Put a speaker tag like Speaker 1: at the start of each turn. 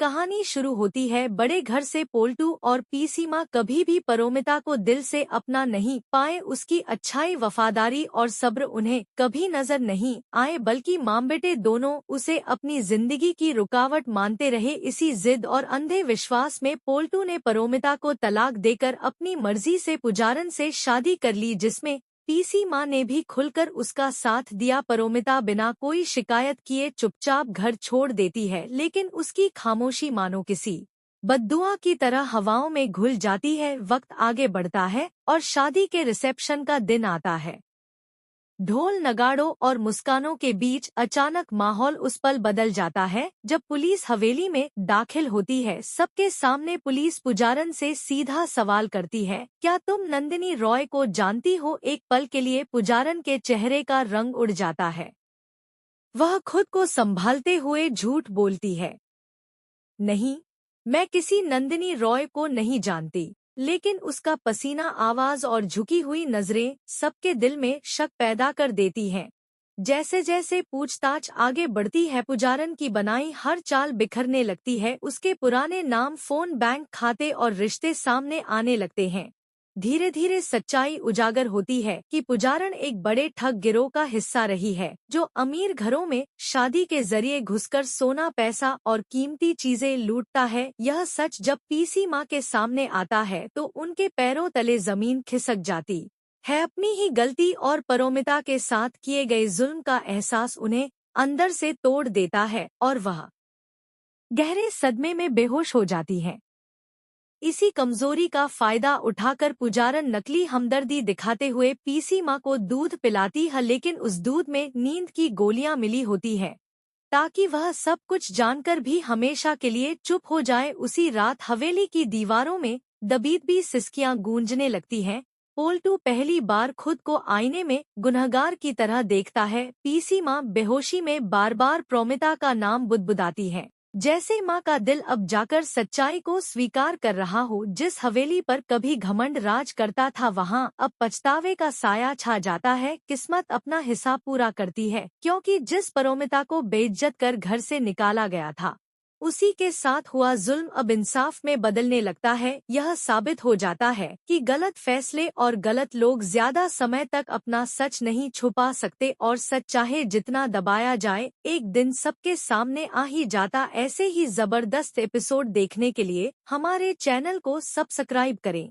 Speaker 1: कहानी शुरू होती है बड़े घर से। पोल्टू और पीसीमा कभी भी परोमिता को दिल से अपना नहीं पाए। उसकी अच्छाई, वफादारी और सब्र उन्हें कभी नजर नहीं आए, बल्कि माँ बेटे दोनों उसे अपनी जिंदगी की रुकावट मानते रहे। इसी जिद और अंधे विश्वास में पोल्टू ने परोमिता को तलाक देकर अपनी मर्जी से पुजारन से शादी कर ली, जिसमें पीसी माँ ने भी खुलकर उसका साथ दिया। परोमिता बिना कोई शिकायत किए चुपचाप घर छोड़ देती है, लेकिन उसकी खामोशी मानो किसी बद्दुआ की तरह हवाओं में घुल जाती है। वक्त आगे बढ़ता है और शादी के रिसेप्शन का दिन आता है। ढोल नगाड़ों और मुस्कानों के बीच अचानक माहौल उस पल बदल जाता है जब पुलिस हवेली में दाखिल होती है। सबके सामने पुलिस पुजारन से सीधा सवाल करती है, क्या तुम नंदिनी रॉय को जानती हो? एक पल के लिए पुजारन के चेहरे का रंग उड़ जाता है। वह खुद को संभालते हुए झूठ बोलती है, नहीं, मैं किसी नंदिनी रॉय को नहीं जानती। लेकिन उसका पसीना, आवाज और झुकी हुई नजरें सबके दिल में शक पैदा कर देती हैं। जैसे जैसे पूछताछ आगे बढ़ती है, पुजारन की बनाई हर चाल बिखरने लगती है। उसके पुराने नाम, फोन, बैंक खाते और रिश्ते सामने आने लगते हैं। धीरे धीरे सच्चाई उजागर होती है कि पुजारन एक बड़े ठग गिरोह का हिस्सा रही है, जो अमीर घरों में शादी के जरिए घुसकर सोना, पैसा और कीमती चीजें लूटता है। यह सच जब पीसी माँ के सामने आता है तो उनके पैरों तले जमीन खिसक जाती है। अपनी ही गलती और परोमिता के साथ किए गए जुल्म का एहसास उन्हें अंदर से तोड़ देता है और वह गहरे सदमे में बेहोश हो जाती है। इसी कमजोरी का फायदा उठाकर पुजारन नकली हमदर्दी दिखाते हुए पीसी माँ को दूध पिलाती है, लेकिन उस दूध में नींद की गोलियां मिली होती है, ताकि वह सब कुछ जानकर भी हमेशा के लिए चुप हो जाए। उसी रात हवेली की दीवारों में दबीदबी सिसकियां गूंजने लगती हैं। पोल्टू पहली बार खुद को आईने में गुनहगार की तरह देखता है। पीसी माँ बेहोशी में बार बार प्रोमिता का नाम बुदबुदाती है, जैसे माँ का दिल अब जाकर सच्चाई को स्वीकार कर रहा हो। जिस हवेली पर कभी घमंड राज करता था, वहाँ अब पछतावे का साया छा जाता है। किस्मत अपना हिसाब पूरा करती है, क्योंकि जिस परोमिता को बेइज्जत कर घर से निकाला गया था, उसी के साथ हुआ जुल्म अब इंसाफ में बदलने लगता है। यह साबित हो जाता है कि गलत फैसले और गलत लोग ज्यादा समय तक अपना सच नहीं छुपा सकते, और सच चाहे जितना दबाया जाए, एक दिन सबके सामने आ ही जाता। ऐसे ही जबरदस्त एपिसोड देखने के लिए हमारे चैनल को सब्सक्राइब करें।